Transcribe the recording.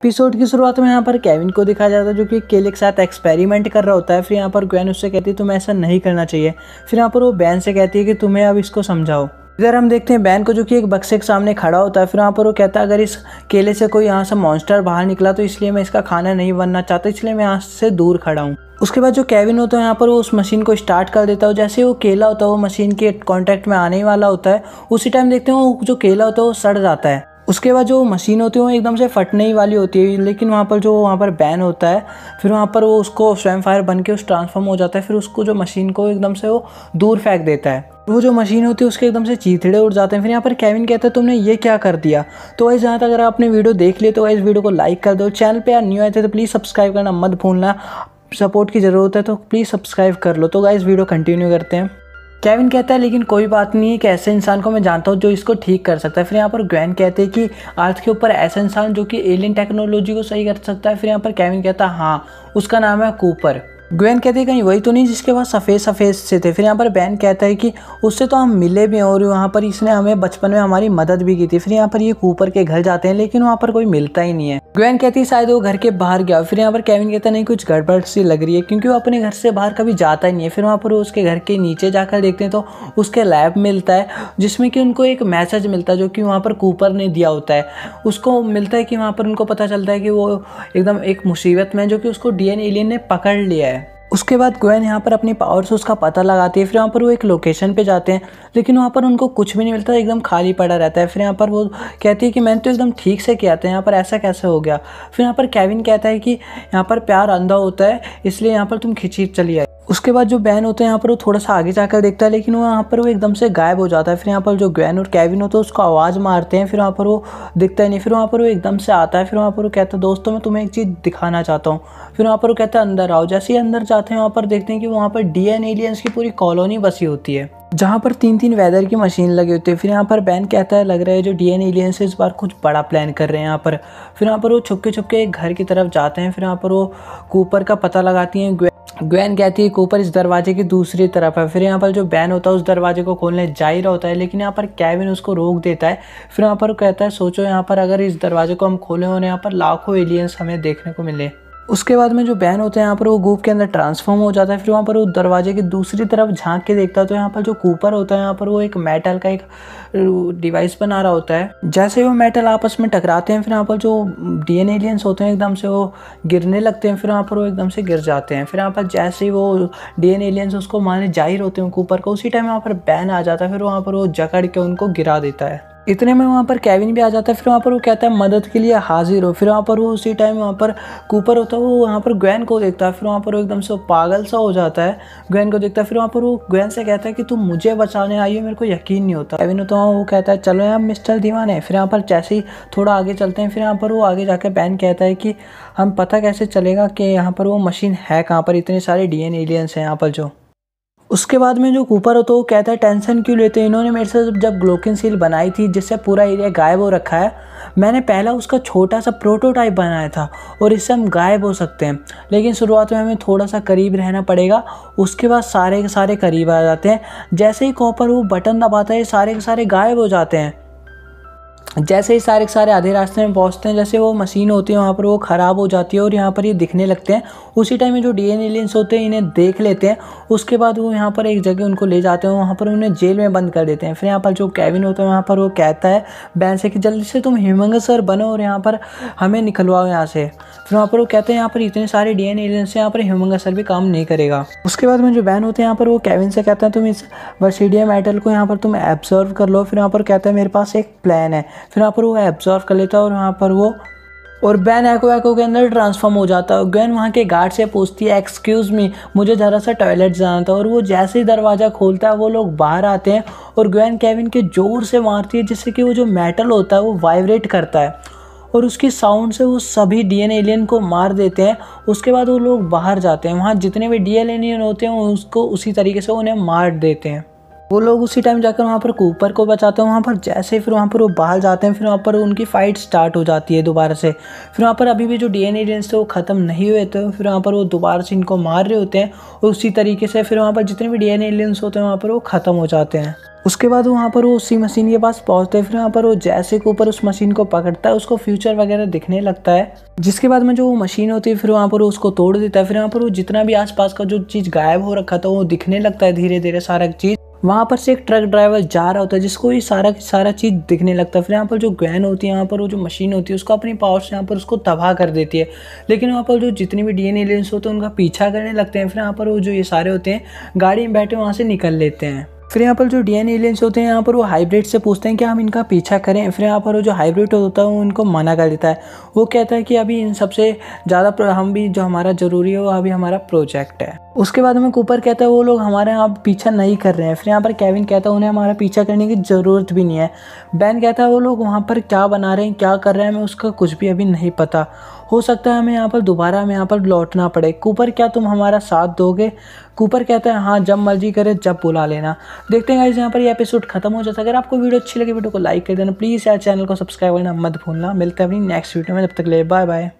Episode की शुरुआत में यहाँ पर केविन को दिखाया जाता है जो कि केले के साथ एक्सपेरिमेंट कर रहा होता है। फिर यहाँ पर ग्वेन उससे कहती है तुम्हें ऐसा नहीं करना चाहिए। फिर यहाँ पर वो बैन से कहती है कि तुम्हें अब इसको समझाओ। इधर हम देखते हैं बैन को जो कि एक बक्से के सामने खड़ा होता है। फिर वहाँ पर वो कहता है अगर इस केले से कोई यहाँ से मॉन्स्टर बाहर निकला तो इसलिए मैं इसका खाना नहीं बनना चाहता, इसलिए मैं यहाँ से दूर खड़ा हूँ। उसके बाद जो केविन होता है यहाँ पर वो उस मशीन को स्टार्ट कर देता है। जैसे वो केला होता है वो मशीन के कॉन्टैक्ट में आने वाला होता है, उसी टाइम देखते हैं वो जो केला होता है वो सड़ जाता है। उसके बाद जो मशीन होती है वो एकदम से फटने ही वाली होती है, लेकिन वहाँ पर बैन होता है। फिर वहाँ पर वो उसको स्वयं फायर बन के उस ट्रांसफॉर्म हो जाता है। फिर उसको जो मशीन को एकदम से वो दूर फेंक देता है। वो जो मशीन होती है उसके एकदम से चीथड़े उड़ जाते हैं। फिर यहाँ पर केविन कहता है तुमने ये क्या कर दिया। तो गाइस जहाँ तक अगर आपने वीडियो देख लिया तो गाइस वीडियो को लाइक कर दो। चैनल पे यार न्यू आए थे तो प्लीज़ सब्सक्राइब करना मत भूलना। सपोर्ट की ज़रूरत है तो प्लीज़ सब्सक्राइब कर लो। तो गाइस वीडियो कंटिन्यू करते हैं। केविन कहता है लेकिन कोई बात नहीं है कि ऐसे इंसान को मैं जानता हूँ जो इसको ठीक कर सकता है। फिर यहाँ पर ग्वेन कहते हैं कि अर्थ के ऊपर ऐसा इंसान जो कि एलियन टेक्नोलॉजी को सही कर सकता है। फिर यहाँ पर केविन कहता है हाँ, उसका नाम है कूपर। ग्वेन कहते हैं कहीं वही तो नहीं जिसके पास सफ़ेद से थे। फिर यहाँ पर बैन कहता है कि उससे तो हम मिले भी हैं और वहाँ पर इसने हमें बचपन में हमारी मदद भी की थी। फिर यहाँ पर ये कूपर के घर जाते हैं लेकिन वहाँ पर कोई मिलता ही नहीं है। ग्वेन कहती है शायद वो घर के बाहर गया। फिर यहाँ पर केविन कहता है नहीं, कुछ गड़बड़ सी लग रही है क्योंकि वो अपने घर से बाहर कभी जाता ही नहीं है। फिर वहाँ पर वो उसके घर के नीचे जाकर देखते हैं तो उसके लैब मिलता है जिसमें कि उनको एक मैसेज मिलता है जो कि वहाँ पर कूपर ने दिया होता है। उसको मिलता है कि वहाँ पर उनको पता चलता है कि वो एकदम एक मुसीबत में जो कि उसको डीएन एलियन ने पकड़ लिया है। उसके बाद ग्वेन यहाँ पर अपनी पावर से उसका पता लगाती है। फिर वहाँ पर वो एक लोकेशन पे जाते हैं लेकिन वहाँ पर उनको कुछ भी नहीं मिलता, एकदम खाली पड़ा रहता है। फिर यहाँ पर वो कहती है कि मैंने तो एकदम ठीक से किया था, यहाँ पर ऐसा कैसे हो गया। फिर यहाँ पर केविन कहता है कि यहाँ पर प्यार अंधा होता है इसलिए यहाँ पर तुम खिंची चली आई। उसके बाद जो बैन होते हैं यहाँ पर वो थोड़ा सा आगे जाकर देखता है लेकिन वो यहाँ पर वो एकदम से गायब हो जाता है। फिर यहाँ पर जो ग्वेन और केविन होता है उसको आवाज़ मारते हैं। फिर वहाँ पर वो दिखता ही नहीं। फिर वहाँ पर वो एकदम से आता है। फिर वहाँ पर वो कहता है दोस्तों मैं तुम्हें एक चीज़ दिखाना चाहता हूँ। फिर वहाँ पर वो कहता है अंदर आओ। जैसे ही अंदर जाते हैं वहाँ पर देखते हैं कि वहाँ पर डीएन एलियंस की पूरी कॉलोनी बसी होती है जहाँ पर 3-3 वेदर की मशीन लगी होती है। फिर यहाँ पर बैन कहता है लग रहा है जो डीएन एलियंस इस बार कुछ बड़ा प्लान कर रहे हैं यहाँ पर। फिर यहाँ पर वो छुपके एक घर की तरफ जाते हैं। फिर यहाँ पर वो कूपर का पता लगाती हैं। ग्वेन कहती है कूपर इस दरवाजे की दूसरी तरफ है। फिर यहाँ पर जो बैन होता है उस दरवाजे को खोलने जा ही रहा होता है लेकिन यहाँ पर केविन उसको रोक देता है। फिर यहाँ पर कहता है सोचो यहाँ पर अगर इस दरवाजे को हम खोलें और यहाँ पर लाखों एलियंस हमें देखने को मिले। उसके बाद में जो बैन होता है यहाँ पर वो गूप के अंदर ट्रांसफॉर्म हो जाता है। फिर वहाँ पर वो दरवाजे की दूसरी तरफ झांक के देखता है तो यहाँ पर जो कूपर होता है यहाँ पर वो एक मेटल का एक डिवाइस बना रहा होता है। जैसे वो मेटल आपस में टकराते हैं फिर यहाँ पर जो डीएन एलियंस होते हैं एकदम से वो गिरने लगते हैं। फिर वहाँ पर वो एकदम से गिर जाते हैं। फिर यहाँ पर जैसे ही वो डीएन एलियंस उसको मारने जाहिर होते हैं कूपर को, उसी टाइम वहाँ पर बैन आ जाता है। फिर वहाँ पर वो जकड़ के उनको गिरा देता है। इतने में वहाँ पर केविन भी आ जाता है। फिर वहाँ पर वो कहता है मदद के लिए हाजिर हो। फिर वहाँ पर वो उसी टाइम वहाँ पर कूपर होता है वो वहाँ पर ग्वेन को देखता है। फिर वहाँ पर वो एकदम से पागल सा हो जाता है, ग्वेन को देखता है। फिर वहाँ पर वो ग्वेन से कहता है कि तुम मुझे बचाने आई हो, मेरे को यकीन नहीं होता। केविन होता है वो कहता है चलो यहाँ मिस्टर दीवाने। फिर यहाँ पर जैसे ही थोड़ा आगे चलते हैं फिर यहाँ पर वो आगे जाकर बैन कहता है कि हम पता कैसे चलेगा कि यहाँ पर वो मशीन है कहाँ पर, इतने सारे डीएन एलियंस हैं यहाँ पर जो। उसके बाद में जो कूपर होता है वो कहता है टेंशन क्यों लेते हैं, इन्होंने मेरे से जब ग्लोकिन सील बनाई थी जिससे पूरा एरिया गायब हो रखा है, मैंने पहला उसका छोटा सा प्रोटोटाइप बनाया था और इससे हम गायब हो सकते हैं। लेकिन शुरुआत में हमें थोड़ा सा करीब रहना पड़ेगा, उसके बाद सारे के सारे करीब आ जाते हैं। जैसे ही कॉपर वो बटन दबाता है सारे के सारे गायब हो जाते हैं। जैसे ही सारे के सारे आधे रास्ते में पहुंचते हैं, जैसे वो मशीन होती है वहाँ पर वो ख़राब हो जाती है और यहाँ पर ये दिखने लगते हैं। उसी टाइम में जो डीएन एलियंस होते हैं इन्हें देख लेते हैं। उसके बाद वो यहाँ पर एक जगह उनको ले जाते हैं, वहाँ पर उन्हें जेल में बंद कर देते हैं। फिर यहाँ पर जो केविन होता है वहाँ पर वो कहता है बैन से कि जल्दी से तुम ह्यूमंगसर बनो और यहाँ पर हमें निकलवाओ यहाँ से। फिर वहाँ पर वो कहते हैं यहाँ पर इतने सारे डीएन एलियंस यहाँ पर ह्यूमंगसर भी काम नहीं करेगा। उसके बाद में जो बैन होते हैं यहाँ पर वो केविन से कहता है तुम इस बसीडियम मेटल को यहाँ पर तुम एब्जॉर्व कर लो। फिर यहाँ पर कहता है मेरे पास एक प्लान है। फिर वहाँ पर वो एब्जॉर्व कर लेता है और वहाँ पर वो और बैन एको के अंदर ट्रांसफॉर्म हो जाता है। ग्वेन वहाँ के गार्ड से पूछती है एक्सक्यूज़ मी, मुझे ज़रा सा टॉयलेट जाना था। और वो जैसे ही दरवाज़ा खोलता है वो लोग बाहर आते हैं और ग्वेन केविन के ज़ोर से मारती है जिससे कि वो जो मेटल होता है वो वाइब्रेट करता है और उसकी साउंड से वो सभी डीएन एलियन को मार देते हैं। उसके बाद वो लोग बाहर जाते हैं, वहाँ जितने भी डीएन एलियन होते हैं उसको उसी तरीके से उन्हें मार देते हैं। वो लोग उसी टाइम जाकर वहाँ पर कूपर को बचाते हैं। वहाँ पर जैसे फिर वहाँ पर वो बाहर जाते हैं फिर वहाँ पर उनकी फ़ाइट स्टार्ट हो जाती है दोबारा से। फिर वहाँ पर अभी भी जो डीएन एलियंस थे वो ख़त्म नहीं हुए थे। फिर वहाँ पर वो दोबारा से इनको मार रहे होते हैं और उसी तरीके से फिर वहाँ पर जितने भी डीएन एलियंस होते हैं वहाँ पर वो ख़त्म हो जाते हैं। उसके बाद वहाँ पर वो उसी मशीन के पास पहुँचते हैं। फिर वहाँ पर वो जैसे कूपर उस मशीन को पकड़ता है उसको फ्यूचर वगैरह दिखने लगता है, जिसके बाद में जो वो मशीन होती है फिर वहाँ पर उसको तोड़ देता है। फिर वहाँ पर वो जितना भी आसपास का जो चीज़ गायब हो रखा था वो दिखने लगता है धीरे धीरे सारा चीज़। वहाँ पर से एक ट्रक ड्राइवर जा रहा होता है जिसको ये सारा चीज़ दिखने लगता है। फिर यहाँ पर जो गैन होती है, यहाँ पर वो जो मशीन होती है उसको अपनी पावर से यहाँ पर उसको तबाह कर देती है। लेकिन वहाँ पर जो जितनी भी डीएनए एलियंस होते हैं उनका पीछा करने लगते हैं। फिर यहाँ पर वो जो ये सारे होते हैं गाड़ी में बैठे वहाँ से निकल लेते हैं। फिर यहाँ पर जो डीएनए एलियंस होते हैं यहाँ पर वो हाइब्रिड से पूछते हैं कि हम इनका पीछा करें। फिर यहाँ पर वो जो हाइब्रिड होता है वो उनको मना कर देता है। वो कहता है कि अभी इन सबसे ज़्यादा हम भी जो हमारा ज़रूरी है वो अभी हमारा प्रोजेक्ट है। उसके बाद में कूपर कहता है वो लोग हमारे यहाँ पीछा नहीं कर रहे हैं। फिर यहाँ पर केविन कहता है उन्हें हमारा पीछा करने की ज़रूरत भी नहीं है। बैन कहता है वो लोग वहाँ पर क्या बना रहे हैं, क्या कर रहे हैं, हमें उसका कुछ भी अभी नहीं पता। हो सकता है हमें यहाँ पर लौटना पड़े। कूपर क्या तुम हमारा साथ दोगे? कूपर कहता है हाँ, जब मर्जी करे जब बुला लेना। देखते हैं गाइस यहाँ पर ये एपिसोड खत्म हो जाता है। अगर आपको वीडियो अच्छी लगे वीडियो को लाइक कर देना, प्लीज़ यार चैनल को सब्सक्राइब करना मत भूलना। मिलते हैं अपनी नेक्स्ट वीडियो में, तब तक ले बाय बाय।